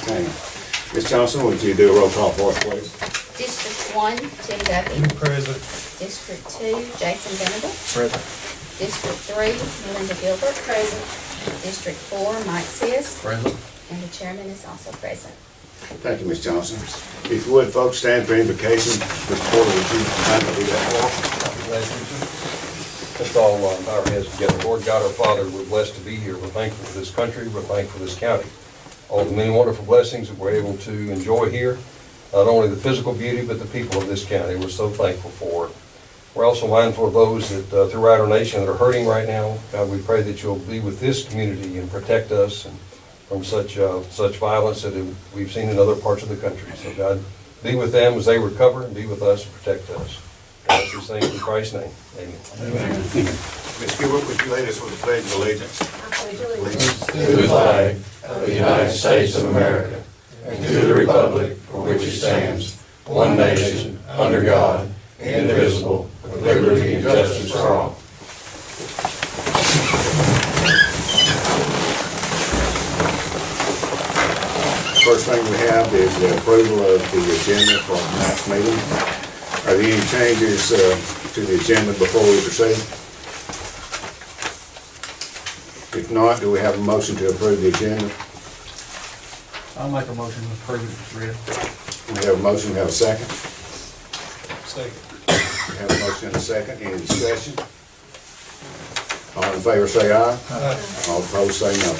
Okay. Ms. Johnson, would you do a roll call for us, please? District 1, Tim Duffy. Present. District 2, Jason Venable. Present. District 3, Melinda Gilbert. Present. District 4, Mike Sis. Present. And the chairman is also present. Thank you, Ms. Johnson. If you would, folks, stand for invocation. Mr. Porter, would you kindly do that for us? Let's all bow our heads together. Lord God, our Father, we're blessed to be here. We're thankful for this country. We're thankful for this county. All the many wonderful blessings that we're able to enjoy here. Not only the physical beauty, but the people of this county. We're so thankful for it. We're also mindful of those that throughout our nation that are hurting right now. God, we pray that you'll be with this community and protect us and from such violence that we've seen in other parts of the country. So God, be with them as they recover and be with us and protect us. God, we thank you in Christ's name. Amen. Amen. Ms. Gilbert, would you lead us with the Pledge of Allegiance? I pledge allegiance to the flag of the United States of America and to the republic for which it stands, one nation, under God, indivisible, with liberty and justice for all. First thing we have is the approval of the agenda for tonight's meeting. Are there any changes to the agenda before we proceed? If not, do we have a motion to approve the agenda? I'll make a motion to approve it as read. We have a motion, we have a second. Second. We have a motion and a second. Any discussion? All in favor say aye. Aye. All opposed say no.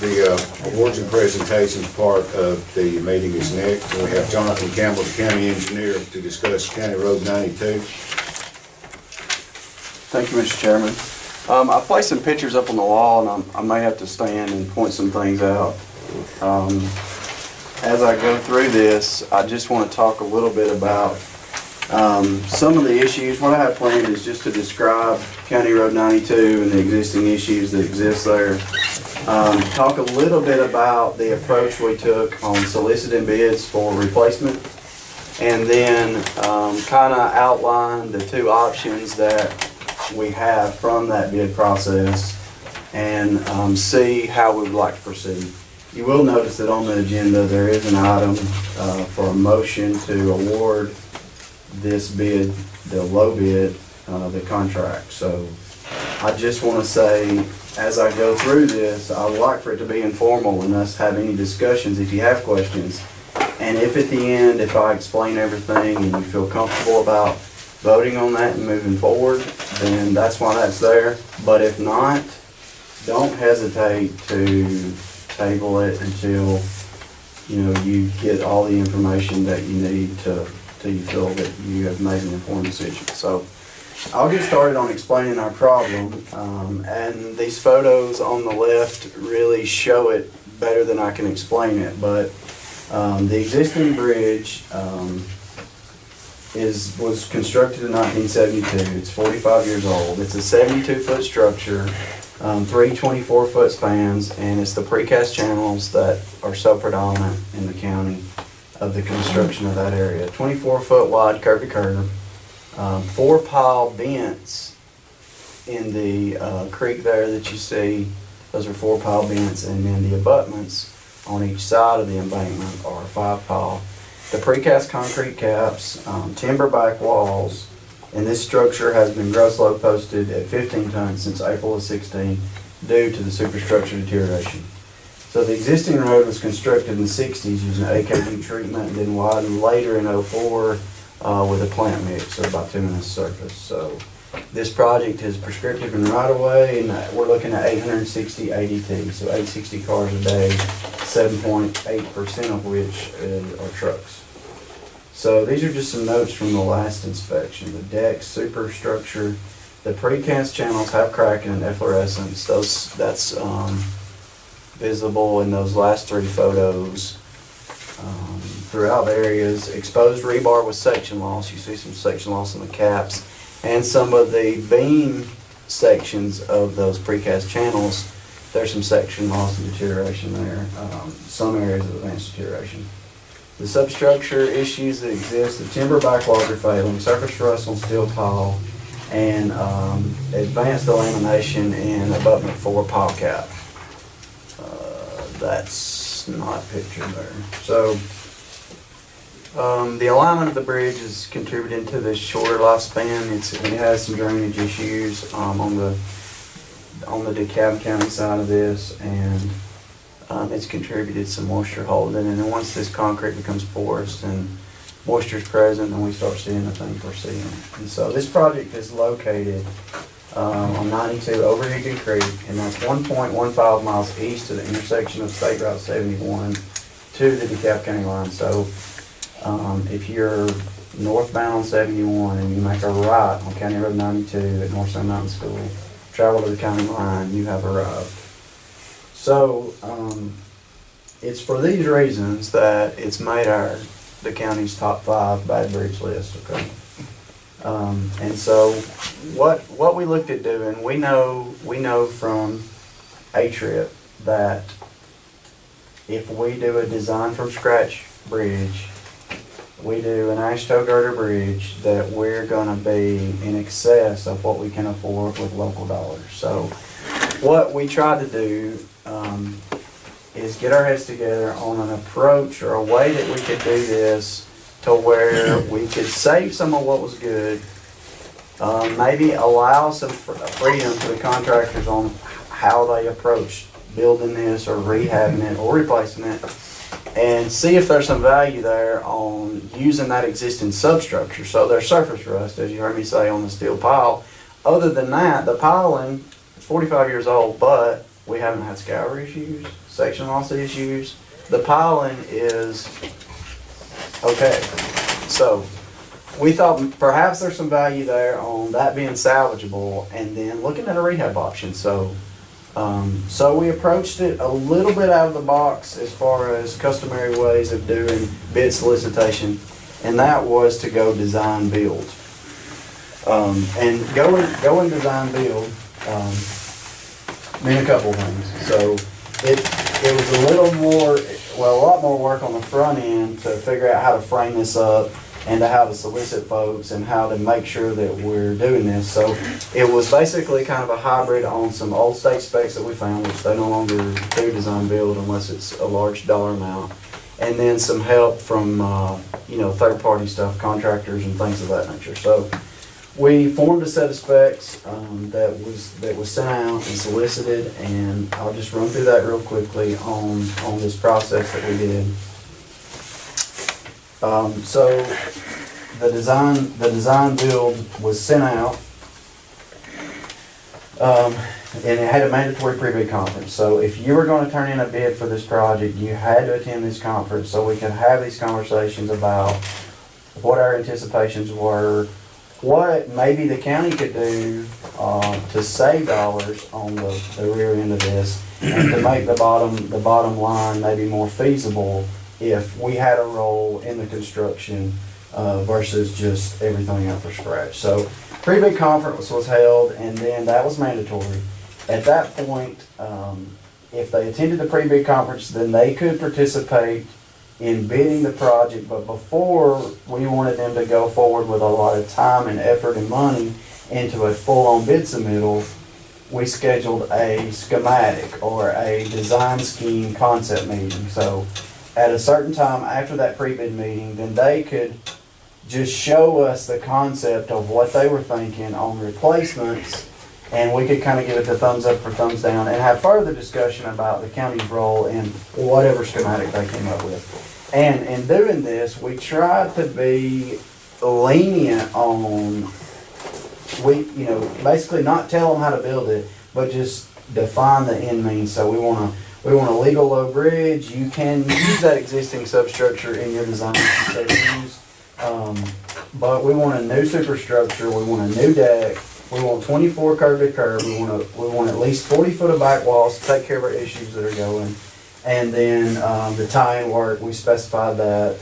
The awards and presentations part of the meeting is next. We have Jonathan Campbell, the county engineer, to discuss County Road 92. Thank you, Mr. Chairman. I placed some pictures up on the wall, and I may have to stand and point some things out. As I go through this, I just want to talk a little bit about some of the issues. What I have planned is just to describe County Road 92 and the existing issues that exist there. Talk a little bit about the approach we took on soliciting bids for replacement, and then kind of outline the two options that we have from that bid process and see how we would like to proceed. You will notice that on the agenda there is an item for a motion to award this bid, the low bid, the contract. So I just want to say, as I go through this, I would like for it to be informal and us have any discussions if you have questions. And if at the end, if I explain everything and you feel comfortable about voting on that and moving forward, then that's why that's there. But if not, don't hesitate to table it until you get all the information that you need till you feel that you have made an informed decision. So I'll get started on explaining our problem, and these photos on the left really show it better than I can explain it. But the existing bridge was constructed in 1972. It's 45 years old. It's a 72-foot structure, 3 24-foot spans, and it's the precast channels that are so predominant in the county of the construction of that area. 24-foot wide curvy curb, 4 pile bents in the creek there that you see. Those are 4 pile bents, and then the abutments on each side of the embankment are 5 pile. The precast concrete caps, timber back walls, and this structure has been gross load posted at 15 tons since April of 16 due to the superstructure deterioration. So the existing road was constructed in the 60s using AKG treatment and then widened later in 04 with a plant mix of about 2 minutes surface. So this project is prescriptive and right away, and we're looking at 860 ADT, so 860 cars a day, 7.8% of which are trucks. So these are just some notes from the last inspection. The deck, superstructure, the precast channels have cracking and efflorescence. That's visible in those last 3 photos. Throughout the areas, exposed rebar with section loss. You see some section loss in the caps. And some of the beam sections of those precast channels, there's some section loss and deterioration there. Some areas of advanced deterioration. The substructure issues that exist, the timber back walls are failing, surface rust on steel pile, and advanced delamination in abutment 4 pile cap. that's not pictured there. So, the alignment of the bridge is contributing to this shorter lifespan. It has some drainage issues on the DeKalb County side of this, and it's contributed some moisture holding. And then once this concrete becomes porous and moisture is present, then we start seeing the things we're seeing. And so this project is located on 92 over Hickory Creek, and that's 1.15 miles east of the intersection of State Route 71 to the DeKalb County line. So if you're northbound on 71 and you make a right on County Road 92 at Northside Mountain School, travel to the county line, you have arrived. So it's for these reasons that it's made the county's top 5 bad bridge list, okay? And so what we looked at doing, we know from A-Trip that if we do a design from scratch bridge, we do an AASHTO girder bridge, that we're gonna be in excess of what we can afford with local dollars. So what we tried to do is get our heads together on an approach or a way that we could do this to where we could save some of what was good, maybe allow some freedom to the contractors on how they approach building this or rehabbing it or replacing it, and see if there's some value there on using that existing substructure. So there's surface rust, as you heard me say, on the steel pile. Other than that, the piling is 45 years old, but we haven't had scour issues, section loss issues. The piling is okay. So we thought perhaps there's some value there on that being salvageable, and then looking at a rehab option. So we approached it a little bit out of the box as far as customary ways of doing bid solicitation, and that was to go design build. And going design build mean a couple things. So it was a little more, well, a lot more work on the front end to figure out how to frame this up and to how to solicit folks and how to make sure that we're doing this. So it was basically kind of a hybrid on some old state specs that we found, which they no longer do design build unless it's a large dollar amount, and then some help from third party stuff, contractors and things of that nature. So we formed a set of specs that was sent out and solicited, and I'll just run through that real quickly on this process that we did. So the design build was sent out, and it had a mandatory pre-bid conference. So if you were going to turn in a bid for this project, you had to attend this conference so we could have these conversations about what our anticipations were, what maybe the county could do to save dollars on the rear end of this, and to make the bottom line maybe more feasible if we had a role in the construction versus just everything out from scratch. So pre-bid conference was held, and then that was mandatory. At that point, if they attended the pre-bid conference, then they could participate in bidding the project. But before we wanted them to go forward with a lot of time and effort and money into a full-on bid submittal, we scheduled a schematic or a design scheme concept meeting. So at a certain time after that pre-bid meeting, then they could just show us the concept of what they were thinking on replacements, and we could kind of give it the thumbs up or thumbs down and have further discussion about the county's role in whatever schematic they came up with. And in doing this, we tried to be lenient on, basically not tell them how to build it, but just define the end means. So we want a legal low bridge. You can use that existing substructure in your design, but we want a new superstructure. We want a new deck. We want 24 curb to curb. We want at least 40 foot of back walls to take care of our issues that are going. And then the tie-in work, we specified that.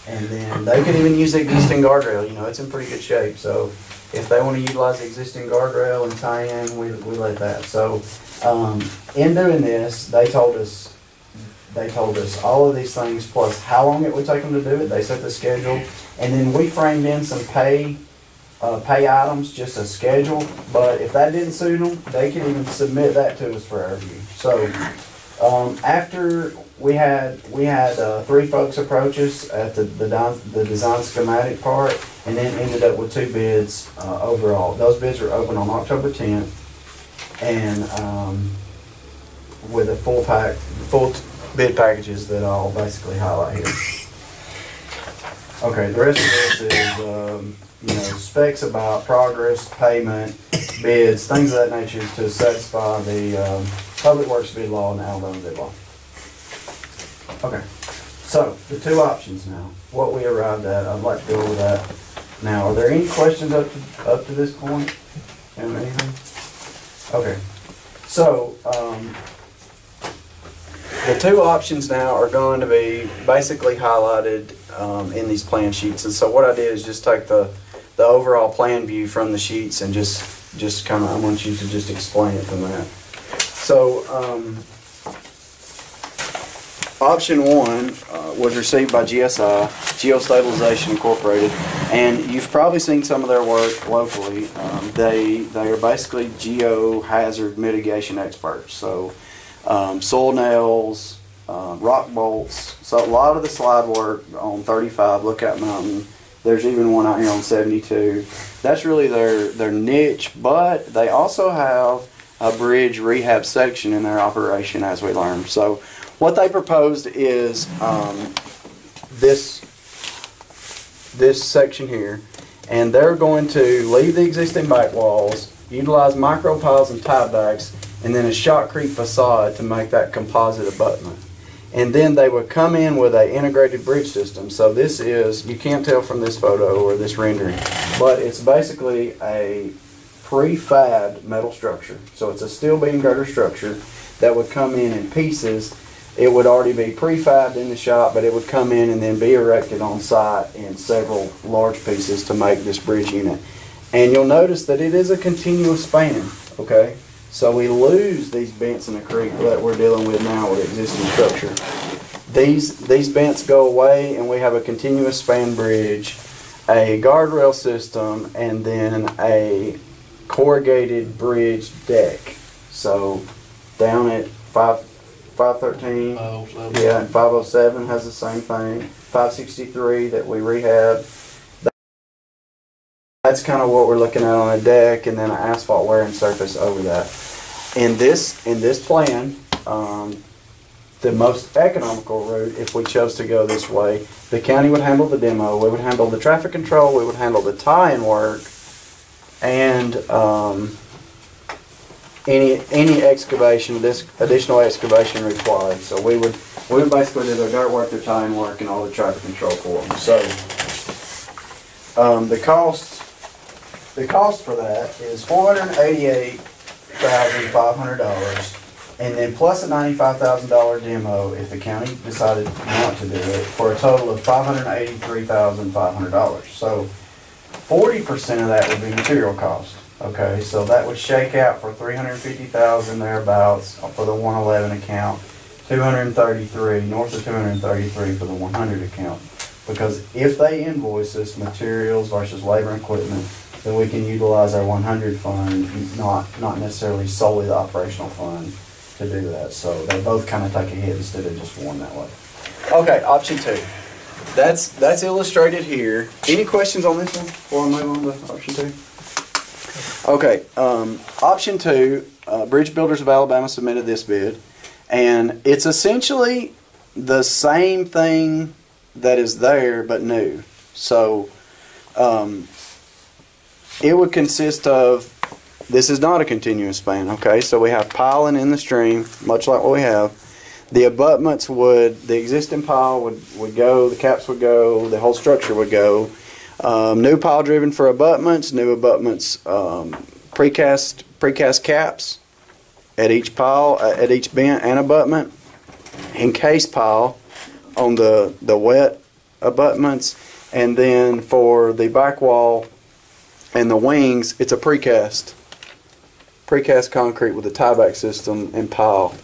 And then they can even use the existing guardrail. It's in pretty good shape. So if they want to utilize the existing guardrail and tie-in, we let that. So in doing this, they told us all of these things plus how long it would take them to do it. They set the schedule, and then we framed in some pay items, just a schedule. But if that didn't suit them, they could even submit that to us for our review. So After we had 3 folks approach us at the design schematic part, and then ended up with 2 bids overall. Those bids were open on October 10th, and with a full bid packages that I'll basically highlight here. Okay, the rest of this is specs about progress, payment, bids, things of that nature to satisfy the Public Works bid law and the Alabama bid law. Okay, so the 2 options now, what we arrived at, I'd like to go over that now. Are there any questions up to this point? Anything? Okay, so the 2 options now are going to be basically highlighted in these plan sheets. And so what I did is just take the overall plan view from the sheets and just kind of, I want you to just explain it from that. So option 1 was received by GSI, Geostabilization Incorporated, and you've probably seen some of their work locally. They are basically geohazard mitigation experts. So soil nails, rock bolts. So a lot of the slide work on 35, Lookout Mountain. There's even one out here on 72. That's really their niche, but they also have a bridge rehab section in their operation, as we learned. So what they proposed is this section here, and they're going to leave the existing back walls, utilize micro piles and tiebacks, and then a shotcrete facade to make that composite abutment. And then they would come in with an integrated bridge system. So this is, you can't tell from this photo or this rendering, but it's basically a prefab metal structure. So it's a steel beam girder structure that would come in pieces. It would already be prefabbed in the shop, but it would come in and then be erected on site in several large pieces to make this bridge unit. And you'll notice that it is a continuous span, okay? So we lose these bents in the creek that we're dealing with now with existing structure. These bents go away and we have a continuous span bridge, a guardrail system, and then a corrugated bridge deck. So down at 513, yeah, and 507 has the same thing. 563 that we rehab. That's kind of what we're looking at on a deck, and then an asphalt wearing surface over that. In this plan, the most economical route, if we chose to go this way, the county would handle the demo, we would handle the traffic control, we would handle the tie-in work, and any excavation, this additional excavation required. So we would basically do the dirt work, the tie-in work, and all the traffic control for them. So the cost for that is $488,500, and then plus a $95,000 demo if the county decided not to do it, for a total of $583,500. So 40% of that would be material cost. Okay, so that would shake out for $350,000 thereabouts for the 111 account, 233 north of 233 for the 100 account. Because if they invoice us materials versus labor and equipment, then we can utilize our 100 fund, not necessarily solely the operational fund to do that. So they both kind of take a hit instead of just one that way. Okay, option 2. That's illustrated here. Any questions on this one before I move on to option 2? Okay, option 2, Bridge Builders of Alabama submitted this bid, and it's essentially the same thing that is there but new. So it would consist of, this is not a continuous span, okay, so we have piling in the stream, much like what we have. The abutments the existing pile would go, the caps would go, the whole structure would go. New pile driven for abutments, new abutments, precast caps at each pile, at each bent and abutment, encased pile on the wet abutments, and then for the back wall and the wings, it's a precast concrete with a tieback system and pile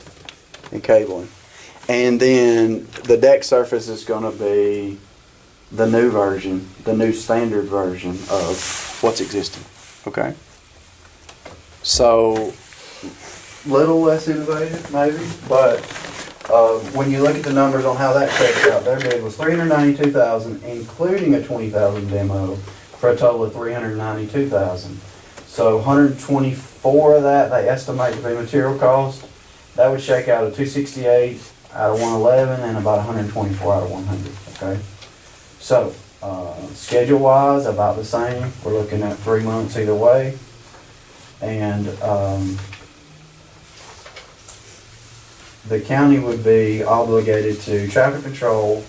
and cabling. And then the deck surface is going to be the new version, the new standard version of what's existing. Okay? So little less innovative, maybe, but when you look at the numbers on how that checks out, their bid was $392,000, including a $20,000 demo, for a total of $392,000. So 124 of that they estimate to be material cost. That would shake out at 268 out of 111 and about 124 out of 100. Okay, so schedule wise about the same. We're looking at 3 months either way, and the county would be obligated to traffic control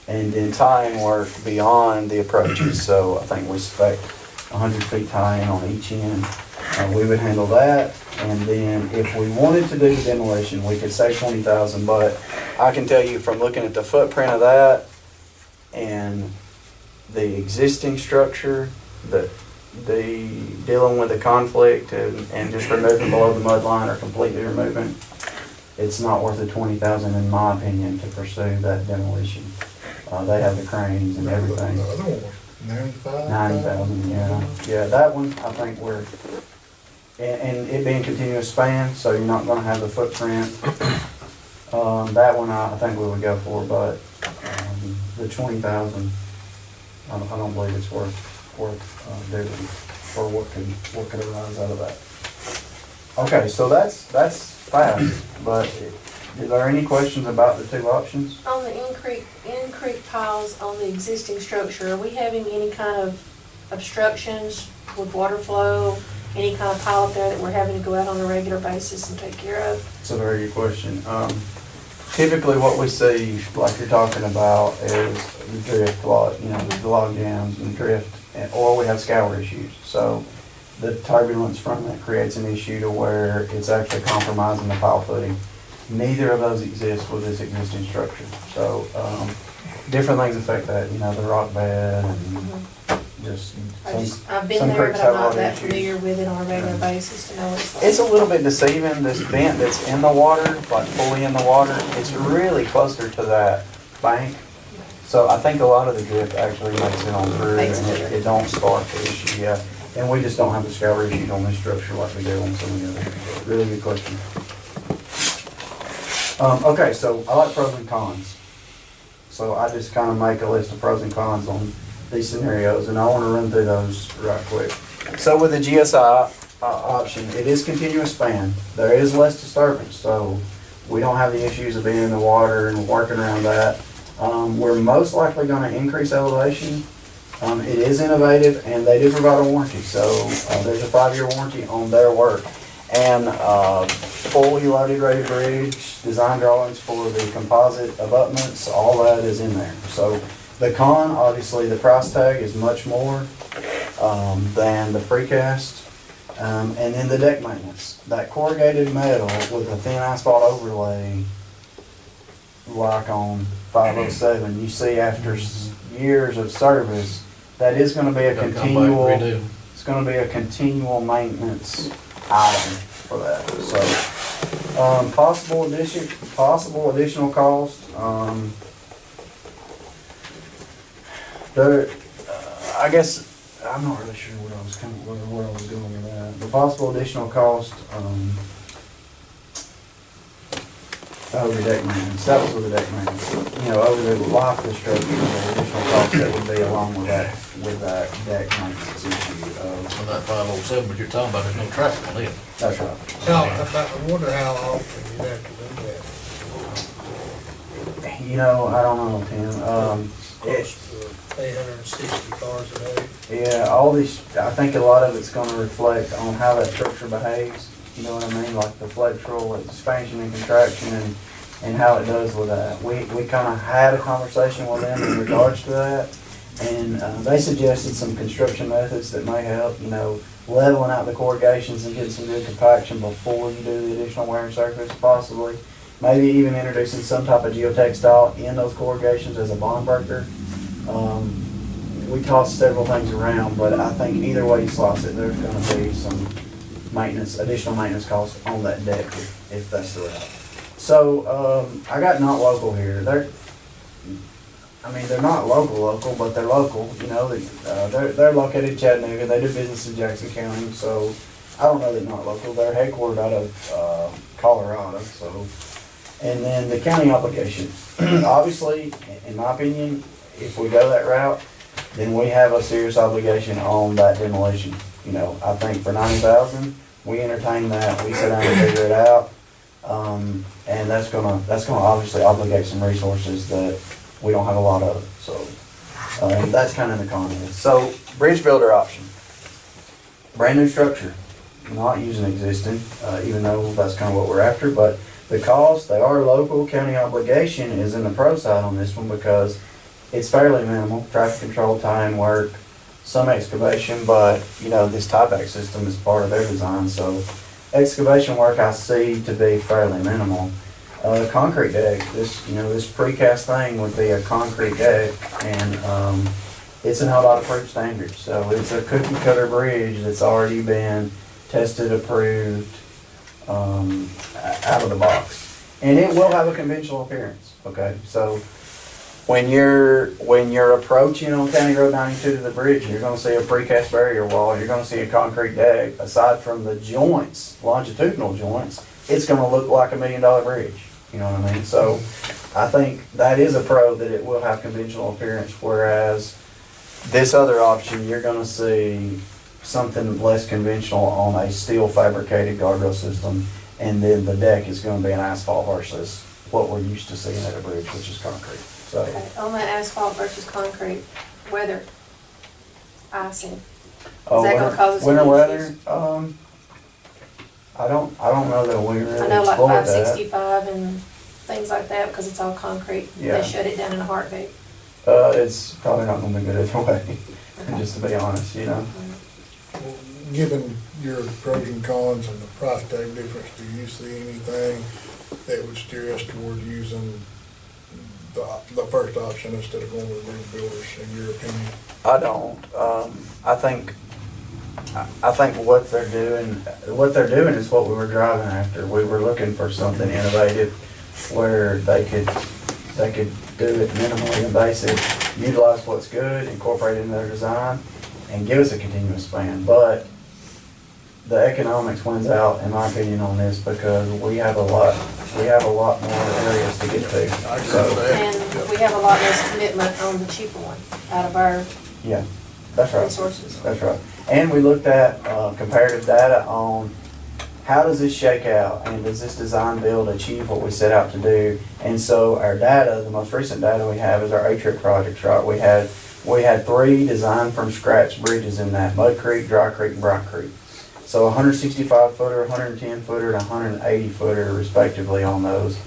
and then tie-in work beyond the approaches. So I think we expect 100 feet tie-in on each end. We would handle that, and then if we wanted to do the demolition, we could say 20,000. But I can tell you from looking at the footprint of that and the existing structure, the dealing with the conflict and just removing below the mud line or completely removing, it's not worth the 20,000 in my opinion to pursue that demolition. They have the cranes and everything. The other one was 95? 90,000, yeah. Yeah, that one, I think we're, and it being continuous span, so you're not gonna have the footprint. That one I think we would go for, but the 20,000, I don't believe it's worth doing for what could arise out of that. Okay, so that's fast, but is there any questions about the two options? On the in-creek piles on the existing structure, are we having any kind of obstructions with water flow? Any kind of pile up there that we're having to go out on a regular basis and take care of? It's a very good question. Typically what we see, like you're talking about, is the drift, the log jams and drift, or we have scour issues. So the turbulence from that creates an issue to where it's actually compromising the pile footing. Neither of those exist with this existing structure. So different things affect that, the rock bed and just I've been there, but I'm not that familiar with it on a regular basis to know what it's like. It's a little bit deceiving, this vent that's in the water, like fully in the water, it's really closer to that bank. So I think a lot of the drift actually makes it on through and it don't start the issue, yeah. And we just don't have the scour issues on this structure like we do on some of the others. Really good question. Okay, so I like pros and cons. So I just kind of make a list of pros and cons on these scenarios, and I want to run through those right quick. So with the GSI option, it is continuous span. There is less disturbance, so we don't have the issues of being in the water and working around that. We're most likely going to increase elevation. It is innovative, and they do provide a warranty. So there's a 5-year warranty on their work. And fully loaded ready bridge, design drawings for the composite abutments, all that is in there. So the con, obviously the price tag is much more than the precast. And then the deck maintenance. That corrugated metal with a thin asphalt overlay, like on 507, you see after years of service, that is going to be a continual, it's going to be a continual maintenance item for that. So possible additional cost. I guess I'm not really sure where I was going with that. The possible additional cost over deck maintenance. That was with the deck maintenance. Over the life of the structure, the additional cost that would be along with that deck maintenance issue. On that 507, but you're talking about there's no traffic on it. That's right. I wonder how often you'd have to do that. I don't know, Tim. Close to 860 cars a day. Yeah, all these, I think a lot of it's gonna reflect on how that structure behaves, you know what I mean? Like the flexural expansion and contraction and how it does with that. We kinda had a conversation with them in regards to that, and they suggested some construction methods that may help, leveling out the corrugations and getting some good compaction before you do the additional wearing surface, possibly. Maybe even introducing some type of geotextile in those corrugations as a bond breaker. We tossed several things around, but I think either way you slice it, there's going to be some additional maintenance costs on that deck if that's the route. So I got not local here. They're not local, but they're local. They're located in Chattanooga. They do business in Jackson County, so I don't know, they're not local, they're headquartered out of Colorado, so. And then the county obligation. Obviously, in my opinion, if we go that route, then we have a serious obligation on that demolition. You know, I think for $90,000, we entertain that, we sit down and figure it out. And that's gonna obviously obligate some resources that we don't have a lot of, so. And that's kind of the con of it. So, bridge builder option. Brand new structure, not using existing, even though that's kind of what we're after, but the cost, they are local, county obligation is in the pro side on this one because it's fairly minimal, traffic control, time, work, some excavation, but, you know, this tieback system is part of their design, so excavation work I see to be fairly minimal. Concrete deck, this precast thing would be a concrete deck, and it's an LDOT approved standard, so it's a cookie cutter bridge that's already been tested, approved, out of the box. And it will have a conventional appearance, okay? So when you're approaching on County Road 92 to the bridge, you're gonna see a precast barrier wall, you're gonna see a concrete deck. Aside from the joints, longitudinal joints, it's gonna look like $1 million bridge, you know what I mean? So I think that is a pro, that it will have conventional appearance, whereas this other option, you're gonna see something less conventional on a steel fabricated guardrail system, and then the deck is gonna be an asphalt versus what we're used to seeing at a bridge, which is concrete. So, Okay, on that asphalt versus concrete, weather, icing, is that gonna cause us winter any weather? issues? I don't know that we really I know like explored that. 565 and things like that, because it's all concrete, Yeah. they shut it down in a heartbeat. It's probably not gonna be good either way, just to be honest, you know. Given your pros and cons and the price tag difference, do you see anything that would steer us toward using the first option instead of going with bridge builders, in your opinion? I don't. I think what they're doing is what we were driving after. We were looking for something innovative where they could do it minimally invasive, utilize what's good, incorporate it in their design, and give us a continuous span. But the economics wins out, in my opinion, on this because we have a lot more areas to get to. And we have a lot less commitment on the cheaper one out of our Yeah, that's right. resources. That's right. And we looked at comparative data on how does this shake out, and does this design build achieve what we set out to do? And so our data, the most recent data we have is our A-Trip projects, right? We had 3 designed from scratch bridges in that: Mud Creek, Dry Creek, and Bright Creek. So 165 footer, 110 footer, and 180 footer respectively on those.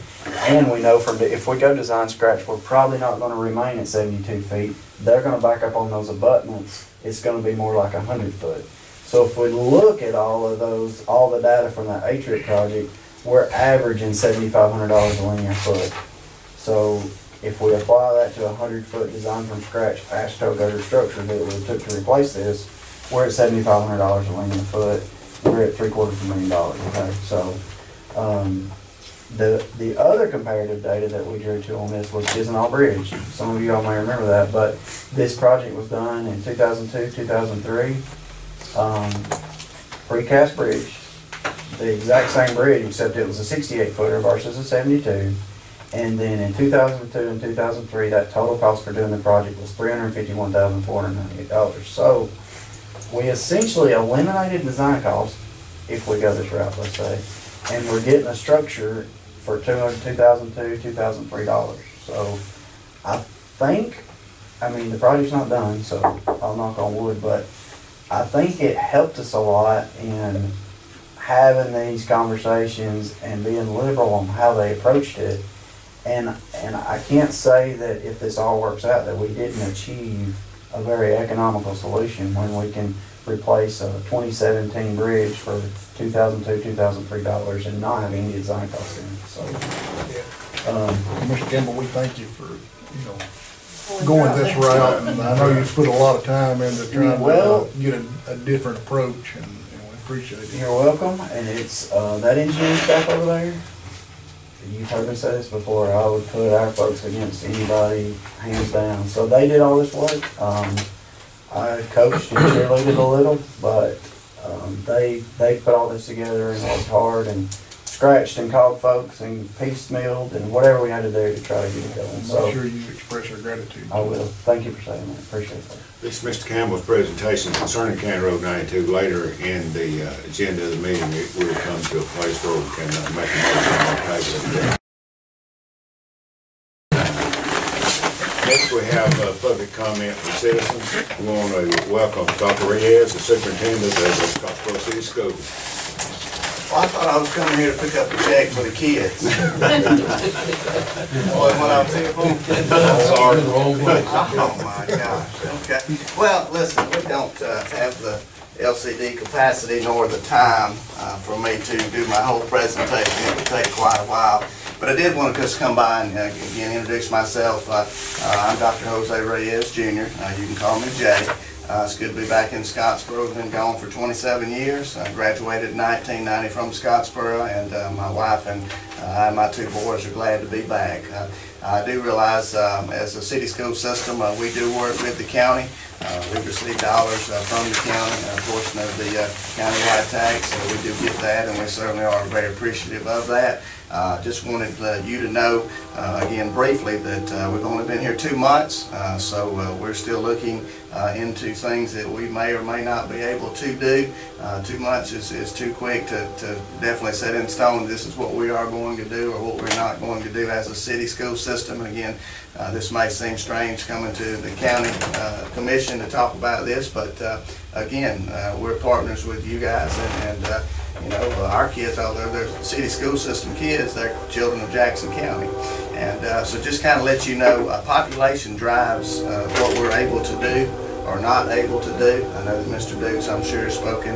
And we know if we go design scratch, we're probably not going to remain at 72 feet. They're going to back up on those abutments. It's going to be more like 100 foot. So if we look at all the data from that A-Trip project, we're averaging $7,500 a linear foot. So if we apply that to a 100-foot design from scratch asphalt gutter structure that we took to replace this, we're at $7,500 a linear foot. We're at $750,000, okay? So the other comparative data that we drew to on this was Chisenhall Bridge. Some of you all may remember that, but this project was done in 2002, 2003. Precast bridge, the exact same bridge, except it was a 68-footer versus a 72. And then in 2002 and 2003, that total cost for doing the project was $351,498. So we essentially eliminated design costs, if we go this route, let's say, and we're getting a structure for $202,002, $2,003. So I think, the project's not done, so I'll knock on wood, but I think it helped us a lot in having these conversations and being liberal on how they approached it. And I can't say that if this all works out that we didn't achieve a very economical solution when we can replace a 2017 bridge for $2,002, $2,003 and not have any design costs in it. So, Mr. Campbell, we thank you for, going this route, and I know you've put a lot of time into trying to get a different approach, and we appreciate it. You're welcome, and it's that engineering staff over there. You've heard me say this before. I would put our folks against anybody, hands down. So they did all this work. I coached and cheerleaded a little, but They put all this together and worked hard and scratched and called folks and piecemealed and whatever we had to do to try to get it going. So Make sure you express your gratitude. I will. Thank you for saying that. Appreciate that. This is Mr. Campbell's presentation concerning County Road 92. Later in the agenda of the meeting, it will come to a place where we can make a motion on the table. Next, we have public comment from citizens. We want to welcome Dr. Reyes, the superintendent of the Scottsboro City Schools. Well, I thought I was coming here to pick up a check for the kids. What I was here for? Sorry, the wrong place. Oh, my gosh, okay. Well, listen, we don't have the LCD capacity nor the time for me to do my whole presentation. It would take quite a while. But I did want to just come by and again introduce myself. I'm Dr. Jose Reyes, Jr. You can call me Jay. It's good to be back in Scottsboro. I've been gone for 27 years. I graduated in 1990 from Scottsboro, and my wife and I and my two boys are glad to be back. I do realize as a city school system, we do work with the county. We receive dollars from the county, a portion of the countywide tax, so we do get that, and we certainly are very appreciative of that. Just wanted you to know, again briefly, that we've only been here 2 months, so we're still looking into things that we may or may not be able to do. 2 months is too quick to definitely set in stone this is what we are going to do or what we're not going to do as a city school system. And again, this may seem strange coming to the county commission to talk about this, but again, we're partners with you guys, and you know, our kids, although they're city school system kids, they're children of Jackson County. And so just kind of let you know, population drives what we're able to do or not able to do. I know that Mr. Dukes, I'm sure, has spoken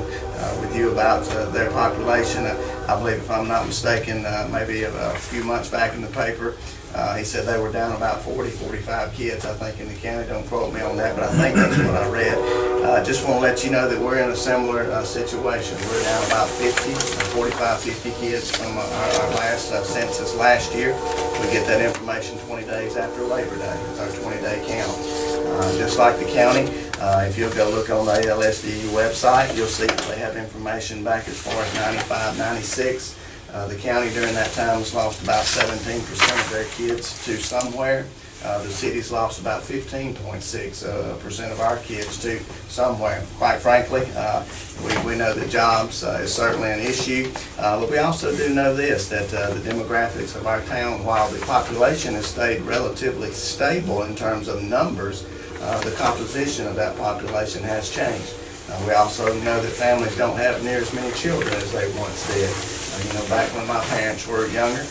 with you about their population. I believe, if I'm not mistaken, maybe a few months back in the paper, he said they were down about 40, 45 kids, I think, in the county. Don't quote me on that, but I think that's what I read. Just want to let you know that we're in a similar situation. We're down about 50, 45, 50 kids from our last census last year. We get that information 20 days after Labor Day. It's our 20-day count. Just like the county, if you'll go look on the ALSDU website, you'll see that they have information back as far as 95, 96. The county during that time has lost about 17% of their kids to somewhere. The city's lost about 15.6% of our kids to somewhere. Quite frankly, we know that jobs is certainly an issue, but we also do know this, that the demographics of our town, while the population has stayed relatively stable in terms of numbers, the composition of that population has changed. We also know that families don't have near as many children as they once did. You know, back when my parents were younger,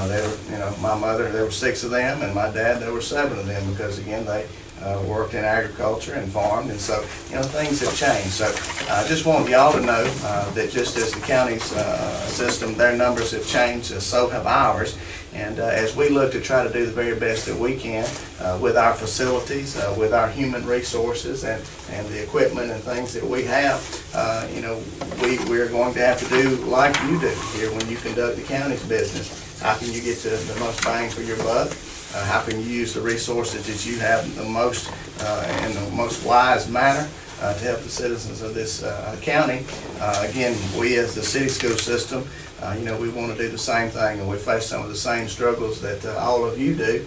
they were, you know, my mother, there were 6 of them, and my dad, there were 7 of them, because again, they worked in agriculture and farmed, and so, you know, things have changed. So I just want y'all to know that just as the county's system, their numbers have changed, so have ours. And as we look to try to do the very best that we can with our facilities, with our human resources, and the equipment and things that we have, you know, we're going to have to do like you do here when you conduct the county's business. How can you get to the most bang for your buck? How can you use the resources that you have the most in the most wise manner to help the citizens of this county? Again, we as the city school system, you know, we want to do the same thing, and we face some of the same struggles that all of you do.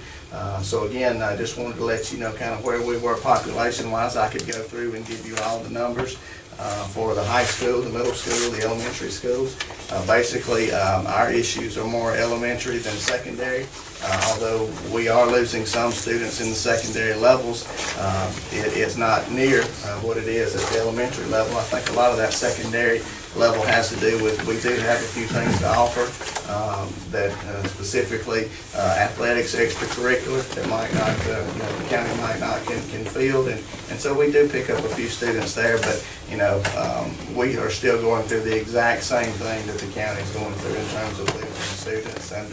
So again, I just wanted to let you know kind of where we were population-wise. I could go through and give you all the numbers for the high school, the middle school, the elementary schools. Basically, our issues are more elementary than secondary. Although we are losing some students in the secondary levels, it is not near what it is at the elementary level. I think a lot of that secondary level has to do with, we do have a few things to offer that specifically athletics, extracurricular, that might not, you know, the county might not can field, and so we do pick up a few students there, but you know, we are still going through the exact same thing that the county is going through in terms of losing students. And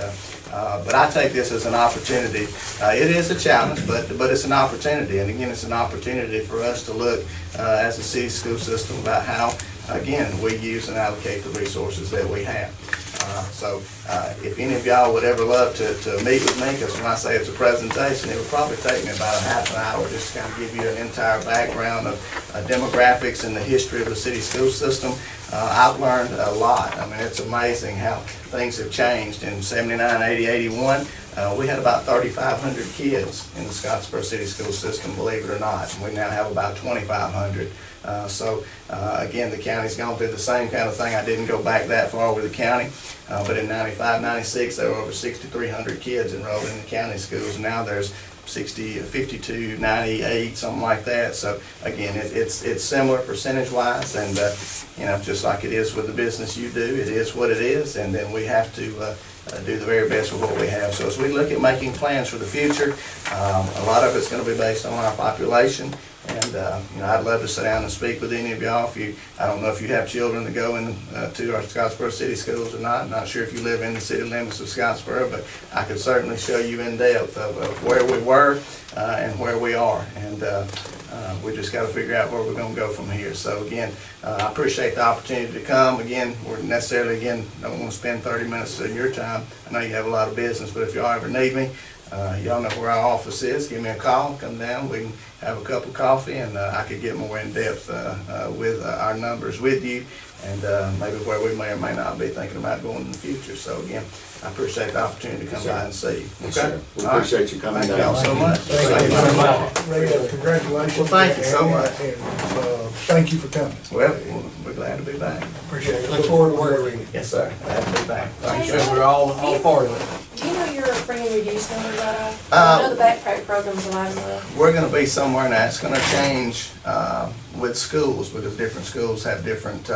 but I take this as an opportunity. It is a challenge, but it's an opportunity, and again, it's an opportunity for us to look as a city school system about how, again, we use and allocate the resources that we have. If any of y'all would ever love to meet with me, because when I say it's a presentation, it would probably take me about a half an hour just to kind of give you an entire background of demographics and the history of the city school system. I've learned a lot. I mean, it's amazing how things have changed. In 79, 80, 81, we had about 3,500 kids in the Scottsboro City School System, believe it or not. And we now have about 2,500. Again, the county's gone through the same kind of thing. I didn't go back that far with the county, but in 95, 96, there were over 6,300 kids enrolled in the county schools. Now there's 52, 98, something like that. So again, it's similar percentage-wise, and just like it is with the business you do, it is what it is, and then we have to do the very best with what we have. So as we look at making plans for the future, a lot of it's going to be based on our population. And I'd love to sit down and speak with any of y'all. I don't know if you have children that go to our Scottsboro City Schools or not. I'm not sure if you live in the city limits of Scottsboro, but I could certainly show you in depth of where we were and where we are. And we just got to figure out where we're going to go from here. So again, I appreciate the opportunity to come. Again, we're don't want to spend 30 minutes of your time. I know you have a lot of business, but if y'all ever need me, y'all know where our office is. Give me a call, come down, we can have a cup of coffee, and I could get more in depth with our numbers with you, and maybe where we may or may not be thinking about going in the future. So again, I appreciate the opportunity to come by and see you. Yes, sir. We appreciate you coming down. Thank y'all so much. Thank you so much. Ray, congratulations. Well, thank you so much. And thank you for coming. Well, we're glad to be back. Appreciate it. Look forward to working with you. Yes, sir. Glad to be back. Thank you. We're all part of it. Do you know your free and reduced numbers right off? I know the backpack program's alive and well. We're going to be somewhere now. It's going to change with schools, because different schools have different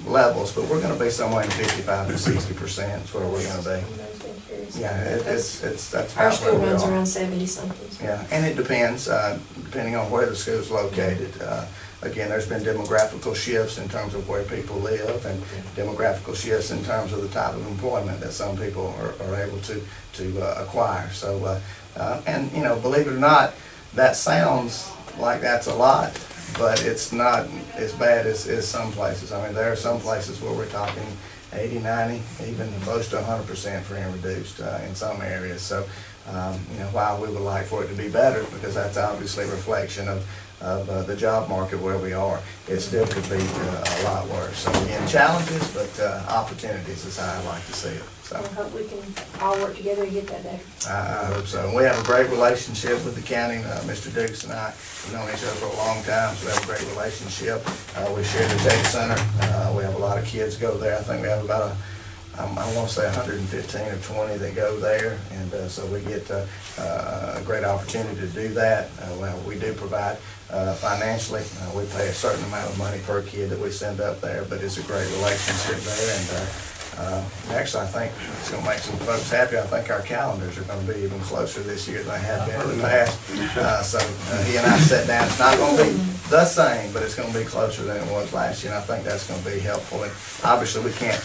levels, but we're going to be somewhere in 55 to 60% is where we're going to be. Yeah, that's Our about school where we runs are. around 70 something. Yeah, and it depends, depending on where the school's located. Again, there's been demographical shifts in terms of where people live, and demographical shifts in terms of the type of employment that some people are able to acquire. So, and believe it or not, that sounds like that's a lot, but it's not as bad as some places. I mean, there are some places where we're talking 80, 90, even close to 100% free and reduced in some areas. So, while we would like for it to be better, because that's obviously a reflection of the job market where we are, it still could be a lot worse. So again, challenges, but opportunities is how I like to see it. So I hope we can all work together to get that day. I hope so. And we have a great relationship with the county. Mr. Dukes and I have known each other for a long time, so we have a great relationship. We share the tech center. We have a lot of kids go there. I think we have about I want to say 115 or 20 that go there, and so we get a great opportunity to do that. Well, we do provide financially. We pay a certain amount of money per kid that we send up there, but it's a great relationship there. And actually, I think it's going to make some folks happy. I think our calendars are going to be even closer this year than they have been in the past. So he and I sat down. It's not going to be the same, but it's going to be closer than it was last year, and I think that's going to be helpful. And obviously, we can't.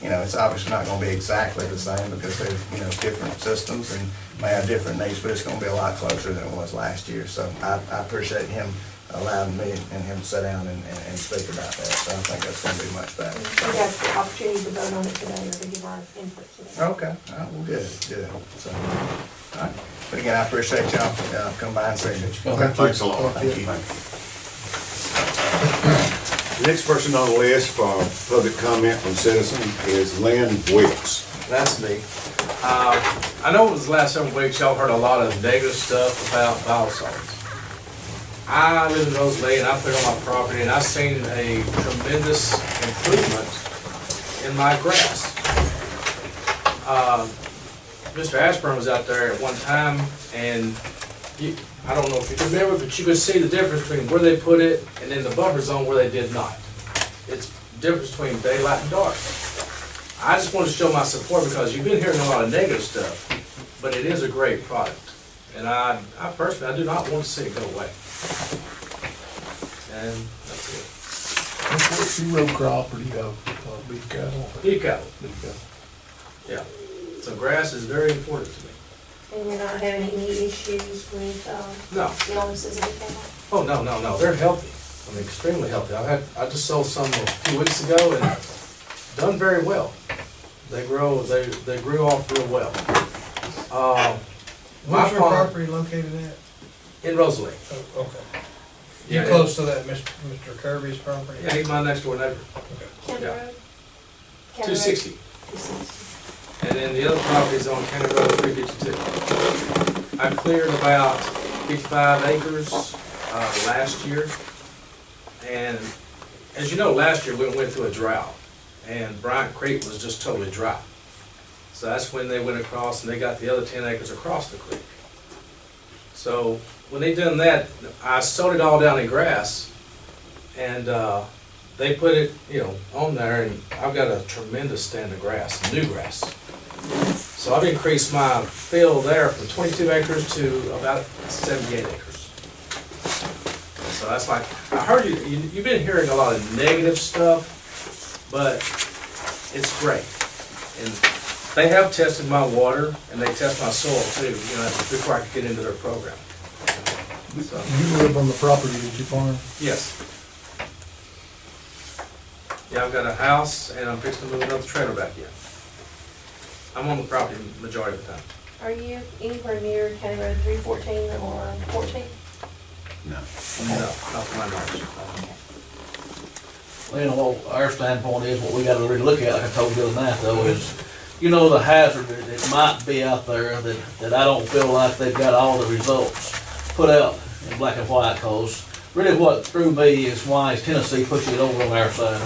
It's obviously not going to be exactly the same, because there's, different systems and may have different needs, but it's going to be a lot closer than it was last year. So I appreciate him allowing me and him to sit down and speak about that. So I think that's going to be much better. We have the opportunity to vote on it today, or to give our input today. Okay. All right, well, good. So, all right. But again, I appreciate y'all come by and see me. Okay, thanks a lot. Thank you. The next person on the list for public comment from citizen is Lynn Wilkes. That's me. I know it was the last several weeks y'all heard a lot of negative stuff about biosolids. I live in Rosalie, and I put it on my property, and I've seen a tremendous improvement in my grass. Mr. Ashburn was out there at one time, and I don't know if you remember, but you could see the difference between where they put it and in the buffer zone where they did not. It's the difference between daylight and dark. I just want to show my support, because you've been hearing a lot of negative stuff, but it is a great product. And I personally, I do not want to see it go away. And that's it. What's the row crop or do you have beef cattle? Beef cattle. Beef cattle. Yeah. So grass is very important to me. And you're not having any issues with No. illnesses and anything? Oh, no. They're healthy. I mean, extremely healthy. I just sold some a few weeks ago and done very well. They grew off real well. My Where's your farm property located at? in Rosalie. Oh, okay. Yeah, You close to that Mr. Kirby's property? Yeah, he's my next door neighbor. County Yeah. Road? County Road 260. 260. And then the other property is on County Road 352. I cleared about 55 acres last year. And as you know, last year we went through a drought. And Bryant Creek was just totally dry. So that's when they went across and they got the other 10 acres across the creek. So when they done that, I sowed it all down in grass, and they put it, on there, and I've got a tremendous stand of grass, new grass. So I've increased my field there from 22 acres to about 78 acres. So that's like, I heard you've been hearing a lot of negative stuff, but it's great. And they have tested my water, and they test my soil too, before I could get into their program. So, You live on the property that you farm? yes. Yeah, I've got a house, and I'm fixing to move another trailer back in. I'm on the property the majority of the time. Are you anywhere near County Road 314 or 14? No, not to my knowledge. Well, what our standpoint is, what we gotta really look at, like I told you the other night though, is, the hazard that might be out there that I don't feel like they've got all the results put out in black and white, cause really what threw me is why is Tennessee pushing it over on our side.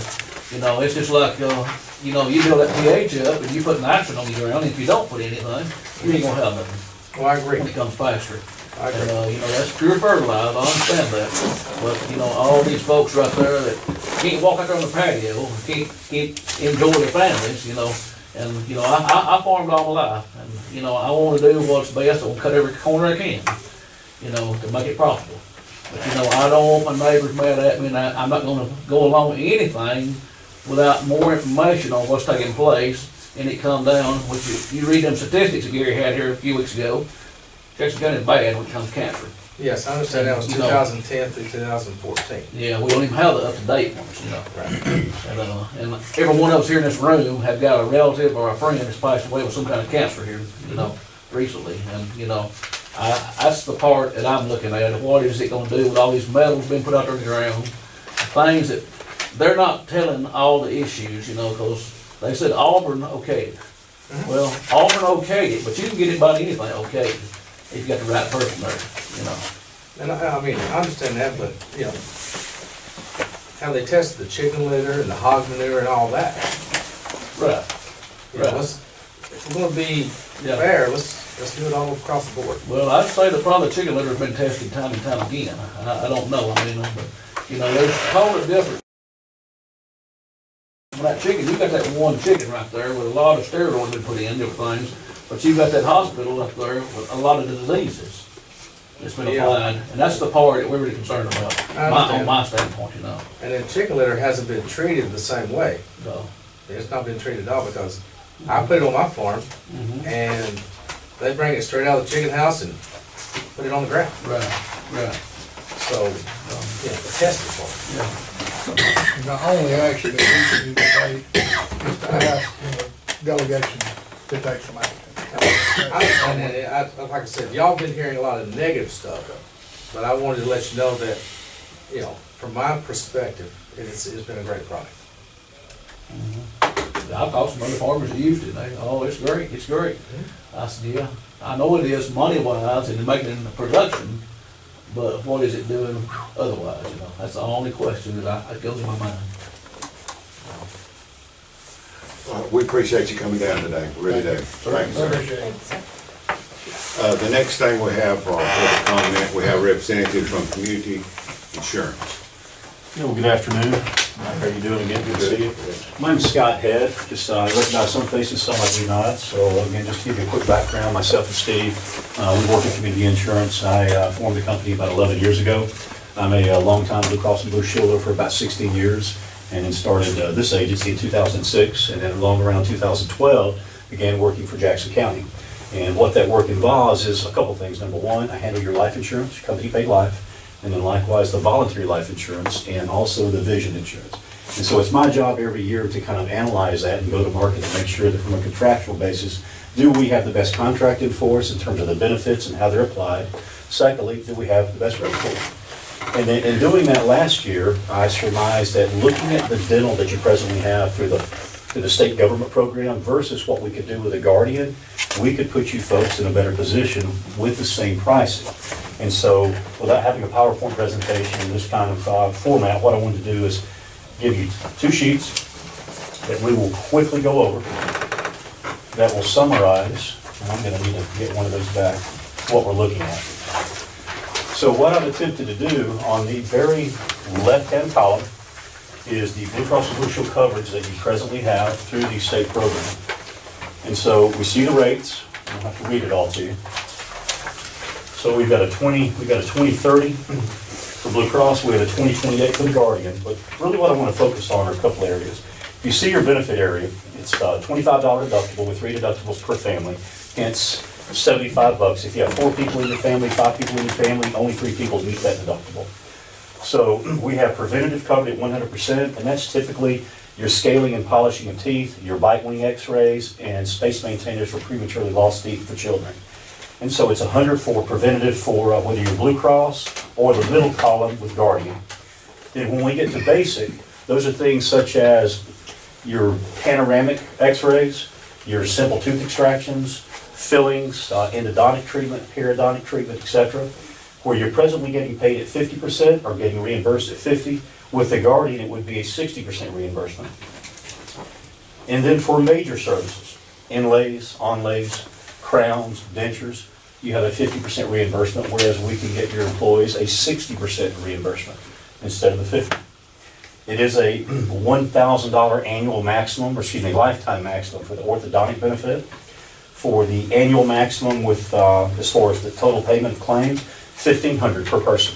It's just like, you build that pH up and you put nitrogen on the ground, and if you don't put anything, you ain't gonna have nothing. Well, I agree. When it comes pasture. I agree. And, that's pure fertilizer, I understand that. But, all these folks right there that can't walk out there on the patio, can't enjoy their families, and, I farmed all my life, and, I wanna do what's best, I'll cut every corner I can, to make it profitable. But, I don't want my neighbors mad at me, and I'm not gonna go along with anything without more information on what's taking place, and it come down, which you read them statistics that Gary had here a few weeks ago, Jackson County is bad when it comes to cancer. Yes, I understand that was 2010 through 2014. Yeah, we don't even have the up-to-date ones, Right. And every one of us here in this room have got a relative or a friend that's passed away with some kind of cancer here, recently. And, that's the part that I'm looking at. What is it gonna do with all these metals being put out there in the ground? Things that, they're not telling all the issues, cause they said Auburn okayed it. Well, Auburn okayed it, but you can get it by anything okayed if you got the right person there, And I understand that, but, how they tested the chicken litter and the hog manure and all that. Right. If we're gonna be fair, let's do it all across the board. Well, I'd say the probably chicken litter has been tested time and time again. I don't know, but, there's totally different. That chicken, you got that one chicken right there with a lot of steroids been put in, different things, but you've got that hospital up there with a lot of the diseases that's been applied, and that's the part that we're really concerned about, on my standpoint, And then chicken litter hasn't been treated the same way. So, It's not been treated at all, because I put it on my farm, and they bring it straight out of the chicken house and put it on the ground. right. So, the testing for it. Yeah. The only action that we can take is to ask, delegation to take some action. I understand that. Like I said, y'all been hearing a lot of negative stuff, but I wanted to let you know that, from my perspective, it's been a great product. I've talked to some other farmers that used it, and it's great, it's great. I said, yeah, I know it is money-wise and making it in the production, but what is it doing otherwise, That's the only question that goes in my mind. We appreciate you coming down today, we really do. Thank you, sir. Appreciate it. Thanks, sir. The next thing we have for our public comment, we have a representative from Community Insurance. Well, good afternoon. How are you doing again? Good to see you. My name's Scott Head. I recognize some faces, some I do not. So again, just to give you a quick background, myself and Steve, we work in community insurance. I formed the company about 11 years ago. I'm a longtime Blue Cross and Blue Shielder for about 16 years, and then started this agency in 2006, and then along around 2012, began working for Jackson County. And what that work involves is a couple things. Number one, I handle your life insurance, your company paid life. And then likewise the voluntary life insurance and also the vision insurance. And so it's my job every year to kind of analyze that and go to market and make sure that from a contractual basis, do we have the best contract in force in terms of the benefits and how they're applied? Secondly, do we have the best rate for it? And then in doing that last year, I surmised that looking at the dental that you presently have through the state government program versus what we could do with a Guardian, we could put you folks in a better position with the same pricing. And so without having a PowerPoint presentation in this kind of format, what I wanted to do is give you 2 sheets that we will quickly go over that will summarize, and I'm going to need to get one of those back, what we're looking at. So what I've attempted to do on the very left-hand column is the Blue Cross and Blue Shield coverage that you presently have through the state program. And so we see the rates. I don't have to read it all to you. So we've got a 2030 for Blue Cross, we have a 2028 for the Guardian, but really what I want to focus on are a couple areas. If you see your benefit area, it's $25 deductible with 3 deductibles per family, hence $75. If you have 4 people in your family, 5 people in your family, only 3 people meet that deductible. So we have preventative covered at 100%, and that's typically your scaling and polishing of teeth, your bite wing x-rays, and space maintainers for prematurely lost teeth for children. And so it's 100 for preventative for whether you're Blue Cross or the middle column with Guardian. Then when we get to basic, those are things such as your panoramic x-rays, your simple tooth extractions, fillings, endodontic treatment, periodontic treatment, etc., where you're presently getting paid at 50% or getting reimbursed at 50%. With the Guardian, it would be a 60% reimbursement. And then for major services, inlays, onlays, crowns, dentures, you have a 50% reimbursement, whereas we can get your employees a 60% reimbursement instead of the 50%. It is a $1,000 annual maximum, or excuse me, lifetime maximum for the orthodontic benefit. For the annual maximum with, as far as the total payment claims, $1,500 per person.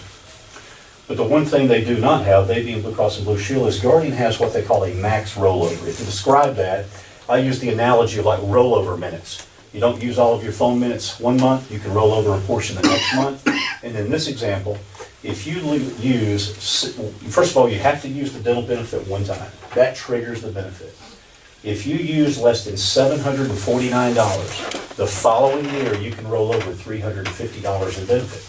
But the one thing they do not have, they being Blue Cross and Blue Shield, is Guardian has what they call a max rollover. If to describe that, I use the analogy of like rollover minutes. You don't use all of your phone minutes one month, you can roll over a portion the next month. And in this example, if you use, first of all, you have to use the dental benefit one time. That triggers the benefit. If you use less than $749, the following year you can roll over $350 in benefit.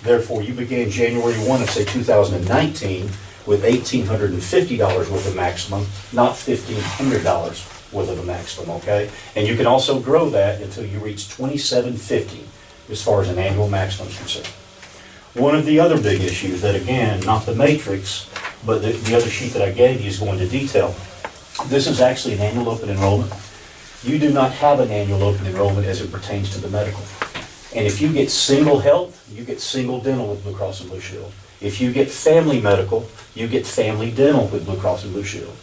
Therefore, you began January 1 of, say, 2019 with $1,850 worth of maximum, not $1,500 worth of a maximum, okay? And you can also grow that until you reach $2,750 as far as an annual maximum is concerned. One of the other big issues that, again, not the matrix, but the other sheet that I gave you is going to detail. This is actually an annual open enrollment. You do not have an annual open enrollment as it pertains to the medical. And if you get single health, you get single dental with Blue Cross and Blue Shield. If you get family medical, you get family dental with Blue Cross and Blue Shield.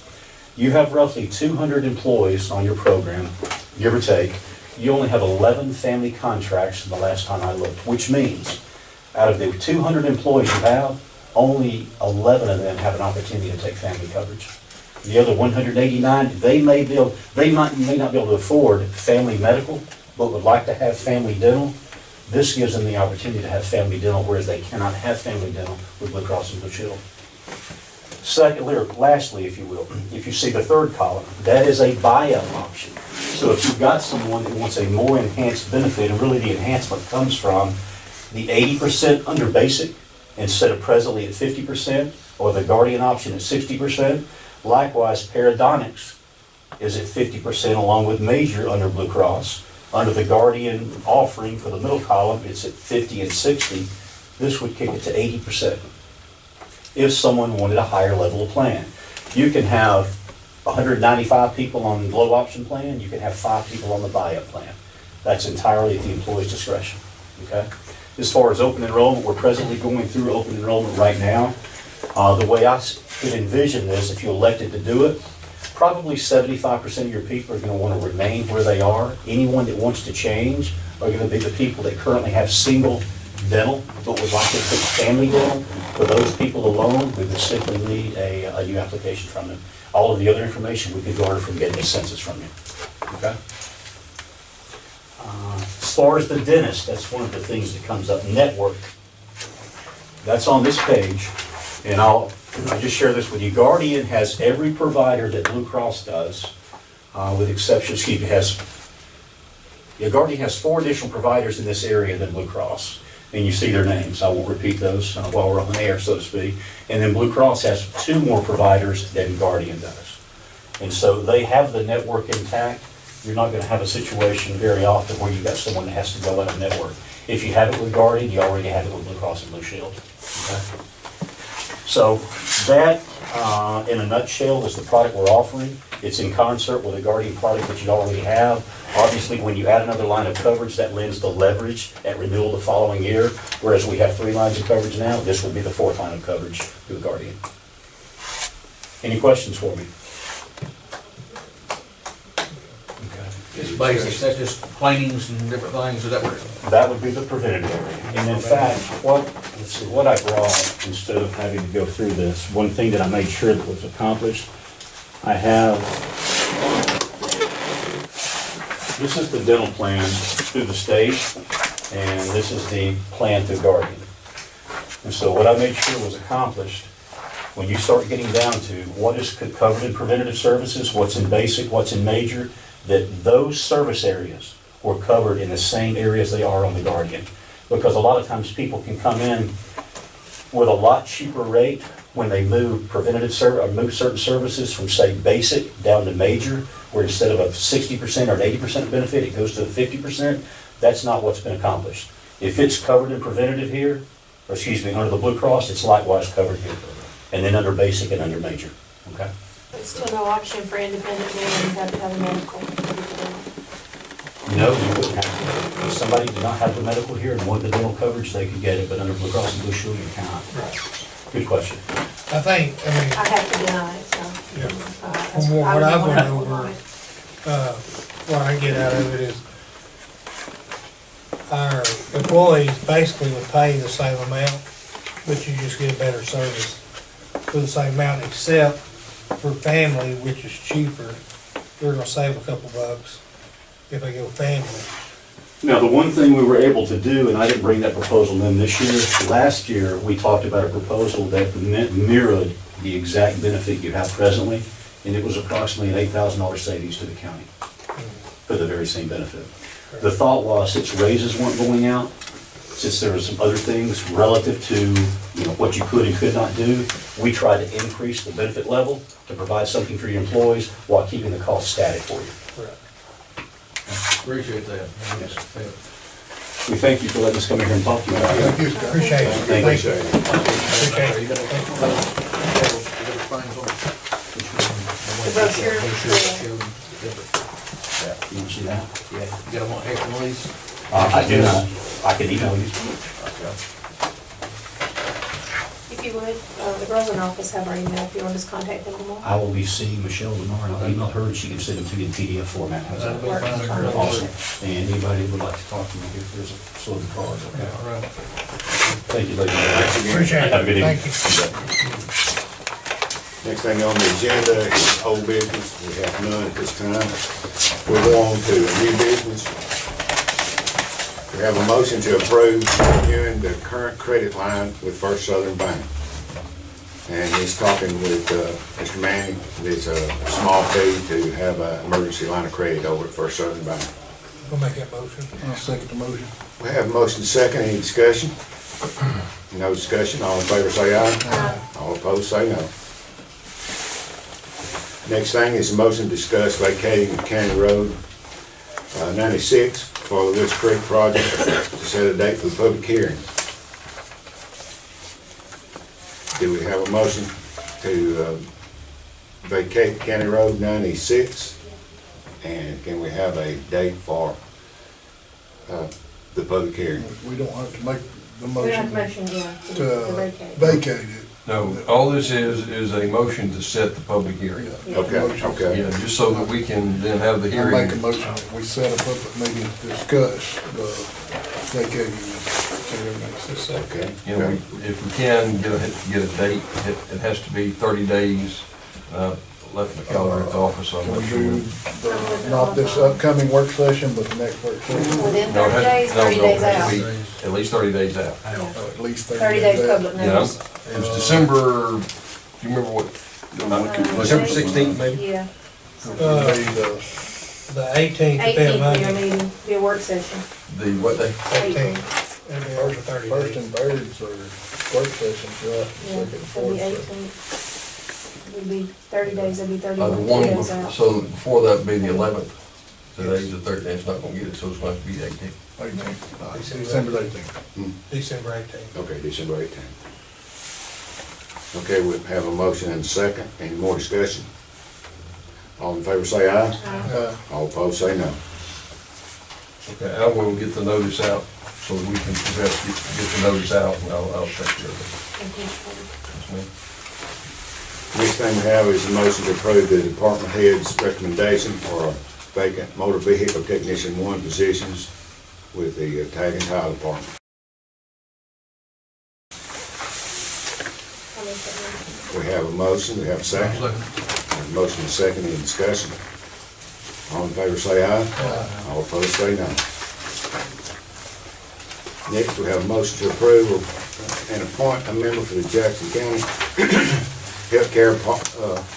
You have roughly 200 employees on your program, give or take. You only have 11 family contracts the last time I looked, which means out of the 200 employees you have, only 11 of them have an opportunity to take family coverage. The other 189, they may not be able to afford family medical, but would like to have family dental. This gives them the opportunity to have family dental, whereas they cannot have family dental with Blue Cross and Blue Shield. Secondly, or lastly, if you will, if you see the third column, that is a buy-up option. So if you've got someone that wants a more enhanced benefit, and really the enhancement comes from the 80% under basic instead of presently at 50%, or the Guardian option at 60%. Likewise, periodontics is at 50% along with major under Blue Cross. Under the Guardian offering for the middle column, it's at 50 and 60. This would kick it to 80% if someone wanted a higher level of plan. You can have 195 people on the low option plan, you can have 5 people on the buy-up plan. That's entirely at the employee's discretion, okay? As far as open enrollment, we're presently going through open enrollment right now. The way I could envision this, if you elected to do it, probably 75% of your people are going to want to remain where they are. Anyone that wants to change are going to be the people that currently have single dental, but would like to take family dental. For those people alone, we would simply need a new application from them. All of the other information we could garner from getting a census from you. Okay? As far as the dentist, that's one of the things that comes up. Network. That's on this page, and I'll I just share this with you. Guardian has every provider that Blue Cross does, with exception, Guardian has 4 additional providers in this area than Blue Cross. And you see their names. I won't repeat those while we're on the air, so to speak. And then Blue Cross has 2 more providers than Guardian does. And so they have the network intact. You're not going to have a situation very often where you've got someone that has to go out of network. If you have it with Guardian, you already have it with Blue Cross and Blue Shield. Okay? So that, in a nutshell, is the product we're offering. It's in concert with a Guardian product that you already have. Obviously, when you add another line of coverage, that lends the leverage at renewal the following year. Whereas we have 3 lines of coverage now, this would be the 4th line of coverage with Guardian. Any questions for me? It's basics, that's just cleanings and different things, is that what? That would be the preventative area. And in fact, what I brought, instead of having to go through this, one thing that I made sure that was accomplished, I have, this is the dental plan through the state, and this is the plan through Guardian. And so what I made sure was accomplished, when you start getting down to what is covered in preventative services, what's in basic, what's in major, that those service areas were covered in the same areas they are on the Guardian. Because a lot of times people can come in with a lot cheaper rate when they move move certain services from, say, basic down to major, where instead of a 60% or an 80% benefit, it goes to 50%. That's not what's been accomplished. If it's covered in preventative here, or excuse me, under the Blue Cross, it's likewise covered here. And then under basic and under major, okay? There's still no option for independent men who have to have a medical. No, you wouldn't have to. If somebody did not have the medical here and wanted the dental coverage, they could get it, but under Blue Cross and Blue Shield, you cannot. Good question. I think, I have to deny it, so. from what I've went over, what I get out of it is our employees basically would pay the same amount, but you just get a better service for the same amount, except for family, which is cheaper. They're gonna save a couple bucks if they go family. Now, the one thing we were able to do, and I didn't bring that proposal in this year, last year, we talked about a proposal that mirrored the exact benefit you have presently, and it was approximately an $8,000 savings to the county for the very same benefit. The thought was, since raises weren't going out, since there were some other things relative to what you could and could not do, we tried to increase the benefit level to provide something for your employees while keeping the cost static for you. Appreciate that. Yes. We thank you for letting us come in here and talk to you about it. Thank you, appreciate it. Thank you. Appreciate it. The brochure. You want to see that? Yeah. You got them on extra release? I do not. I can email you. If you would, the girls in the office have our email, if you want to just contact them tomorrow. I will be seeing Michelle tomorrow, and I'll email her, and she can send them to you in PDF format. How's that? That'd be fine. Awesome. And anybody would like to talk to me, if there's a sort of card, okay? All right. Thank you, ladies. Appreciate it. Have a good evening. Thank you. Next thing on the agenda is old business. We have none at this time. We'll go on to new business. We have a motion to approve reviewing the current credit line with First Southern Bank. And he's talking with Mr. Manning. It's a small fee to have an emergency line of credit over at First Southern Bank. We'll make that motion. I'll second the motion. We have a motion second. Any discussion? No discussion. All in favor say aye. Aye. All opposed say no. Next thing is a motion to discuss vacating County Road 96 for the Woods Creek project to set a date for the public hearing. Do we have a motion to vacate County Road 96? And can we have a date for the public hearing? We don't have to make the We don't have motion motion, yeah, to vacate. vacate it. No, all this is a motion to set the public hearing. Yeah. Okay, okay. Yeah, just so that we can then have the I hearing. make a motion that we set a public meeting to discuss the vacating of County Road 96. Okay. You know, if we can get a date, it has to be 30 days, left McKellar at the office on Can we that. do not this upcoming work session, but the next work session? Within No, 30 days, 30 no, days it has out. to be at least 30 days out. At least 30 days out. public Yeah, notice. it was December you remember what, Uh, December 16th maybe? Yeah, The 18th, if they have 18th, our Monday. meeting, be a work session. The, what day? 18th. It'll be over 30 First days. and thirds are work sessions, right? Yeah, Second and it'll be fourth, so- 18th. It'll be 30 days, it'll be The 31 one, days out. so before that would be the 11th. Today's the 13th, it's not gonna get it, so it's going to be 18th. 18th, December 18th. December 18th. Okay, December 18th. Okay, we have a motion and a second. Any more discussion? All in favor say aye. All opposed say no. Okay, I will get the notice out so that we can progress, get the notice out, and I'll take care of it. Yes, ma'am. Next thing we have is a motion to approve the department head's recommendation for a vacant motor vehicle technician 1 positions with the Tag and Tile Department. I'll make that motion. We have a motion, we have a second. We have a motion and a second, any discussion? All in favor say aye. All opposed say no. Next, we have a motion to approve and appoint a member for the Jackson County Healthcare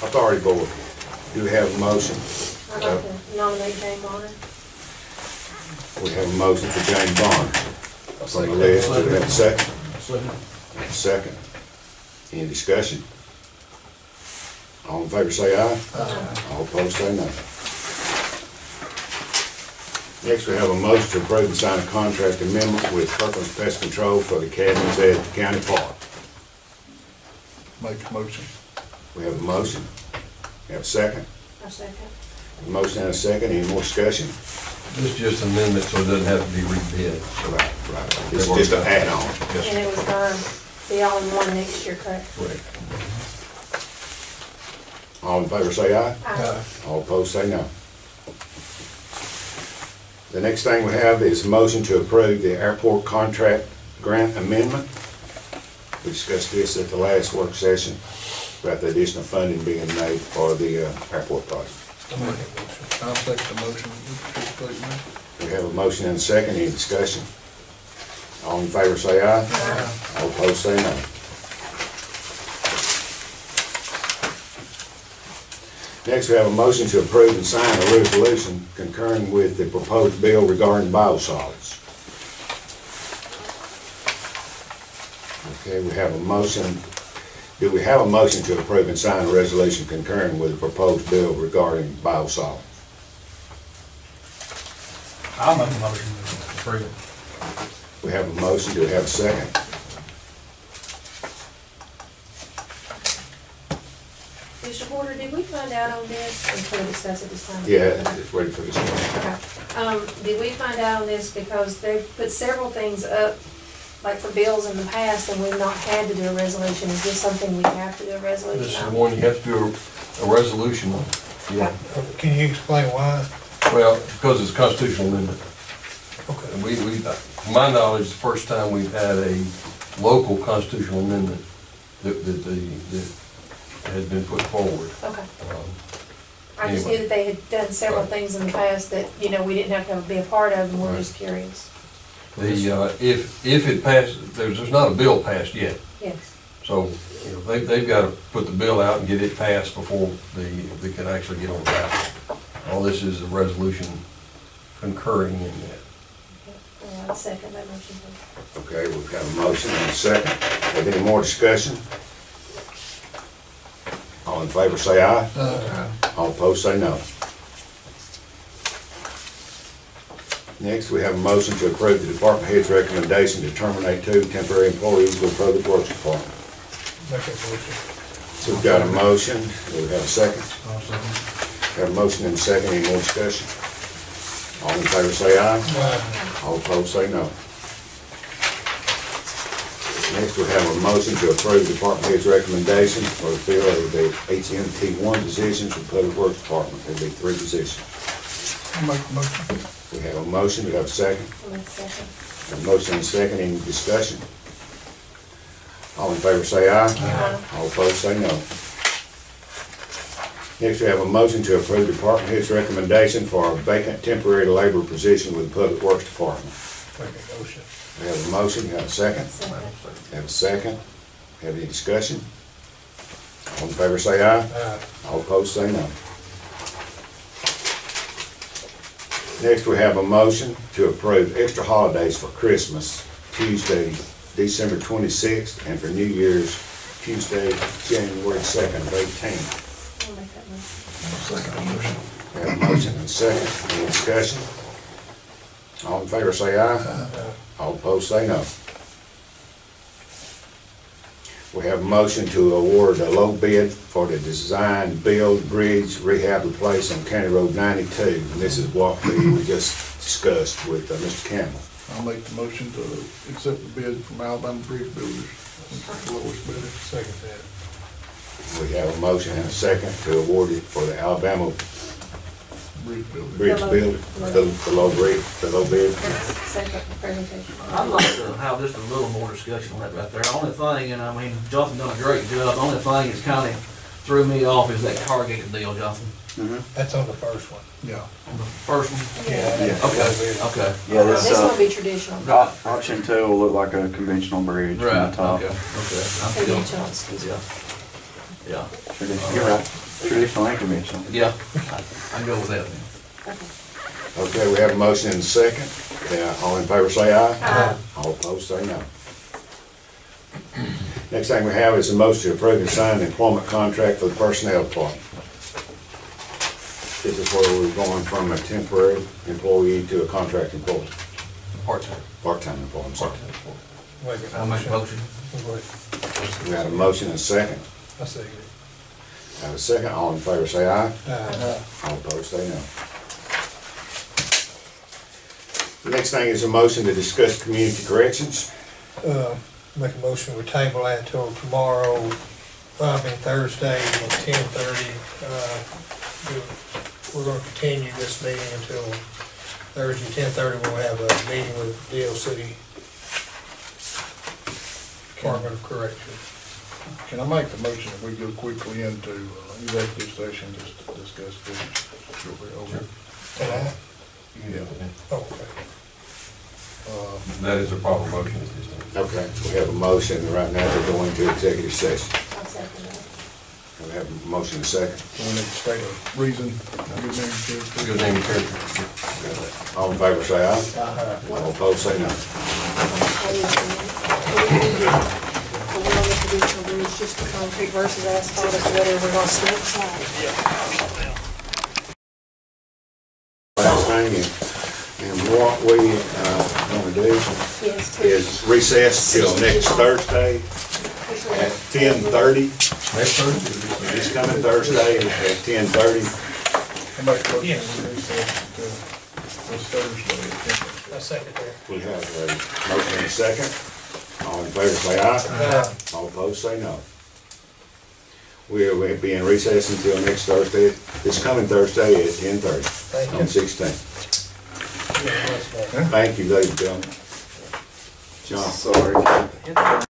Authority Board. Do we have a motion? I'd like to nominate Jane Bonner. We have a motion for James Bond. From the list, do we have a second? Second. Any discussion? All in favor say aye. All opposed say no. Next, we have a motion to approve and sign a contract amendment with Kirkland's Pest Control for the cabins at County Park. Make a motion. We have a motion. We have a second. I'll second. A motion and a second. Any more discussion? This is just an amendment, so it doesn't have to be rebid. Right. This is just an add-on. Yes, And it was gonna be all in one next year, correct? correct. All in favor say aye. Aye. All opposed say no. The next thing we have is a motion to approve the airport contract grant amendment. We discussed this at the last work session about the additional funding being made for the airport project. I'll take the motion. Please, ma'am. We have a motion and a second. Any discussion? All in favor say aye. All opposed say no. Next, we have a motion to approve and sign a resolution concurring with the proposed bill regarding biosolids. Okay, we have a motion. Do we have a motion to approve and sign a resolution concurring with the proposed bill regarding biosolids? I'll make a motion to approve it. We have a motion. Do we have a second? Mr. Porter, did we find out on this, and can we discuss it this time? Yeah, it's ready for discussion. Okay. Did we find out on this because they've put several things up, like for bills in the past, and we've not had to do a resolution? Is this something we have to do a This is resolution the on? one you have to do a resolution on. Yeah, Can you explain why? well, because it's a constitutional amendment. Okay. And we, to my knowledge, the first time we've had a local constitutional amendment that has been put forward. Okay. Um, I just knew Anyway. that they had done several Right. things in the past that, we didn't have to be a part of, and we're Right. just curious. If it passes, there's not a bill passed yet, Yes. so, they've got to put the bill out and get it passed before they can actually get on the ballot. All this is a resolution concurring in that. I'll second that motion, please. Okay, we've got a motion and a second. Have any more discussion? All in favor say aye. All opposed say no. Next, we have a motion to approve the department head's recommendation to terminate 2 temporary employees with Public Works Department. Make that motion. So we've got a motion. Do we have a second? Have a motion and a second. Any more discussion? All in favor say aye. All opposed say no. Next, we have a motion to approve the department head's recommendation for the fill of the HMT1 positions for Public Works Department. There'll be 3 positions. I'll make the motion. We have a motion. Do we have a second? I'll make a second. A motion and a second. Any discussion? All in favor say aye. All opposed say no. Next, we have a motion to approve the department head's recommendation for a vacant temporary labor position with the Public Works Department. Make that motion. We have a motion. We have a second? Second. Have a second? Have any discussion? All in favor say aye. Aye. All opposed say no. Next, we have a motion to approve extra holidays for Christmas, Tuesday, December 26th, and for New Year's, Tuesday, January 2nd of 18. I'll make that motion. Second motion. We have a motion and a second. Any discussion? All in favor say aye. All opposed say no. We have a motion to award a low bid for the design, build, bridge, rehab, replace on County Road 92. And this is what we just discussed with Mr. Campbell. I'll make the motion to accept the bid from Alabama Bridge Builders. It's the lowest bidder. Second that. We have a motion and a second to award it for the Alabama Bridge Builders. Bridge Builder, the low bid, the low bid. Second presentation. I'd like to have just a little more discussion on that right there. Only thing, and I mean, Jonathan done a great job, the only thing that's kind of threw me off is that corrugated deal, Jonathan. That's on the first one. Yeah. On the first one? Yeah. Okay. Yeah, This this, will be traditional. option 2 will look like a conventional bridge from Right, the top. okay. I'm still, Conventional, excuse me. yeah, You're right, traditional and conventional. yeah, I can go with that then. Okay. Okay, we have a motion and a second. All in favor say aye. Aye. All opposed say no. Next thing we have is a motion to approve and sign the employment contract for the personnel department. This is where we're going from a temporary employee to a contract employee, Part-time. part-time employee, I'm sorry. I'll make a motion. We have a motion and a second. I second it. Have a second, all in favor say aye. Aye. All opposed say no. The next thing is a motion to discuss community corrections. Make a motion, we table that till tomorrow, Thursday at 10:30. We're gonna continue this meeting until Thursday, 10:30, we'll have a meeting with DLC, Department of Corrections. Can I make the motion if we go quickly into executive session just to discuss this shortly over? Can I? Yeah. Oh, okay. That is a proper motion. Okay, we have a motion right now to go into executive session. I'll second that. We have a motion and a second. We need to state a reason, good name, character. Good name and character. All in favor say aye. All opposed say no. We're on the traditional bridge, just the concrete versus asphalt, is whatever we're gonna step aside. Last thing, and what we want to do Yes. is recess till next Thursday at 10:30. Next Thursday? This coming Thursday at 10:30. I make the motion to recess until this Thursday. I second that. We have a motion and a second. All in favor say aye. All opposed say no. We'll be in recess until next Thursday, this coming Thursday at 10:30 Thank you. on 16th. Yeah, that's right. Thank you, ladies and gentlemen. John. Sorry.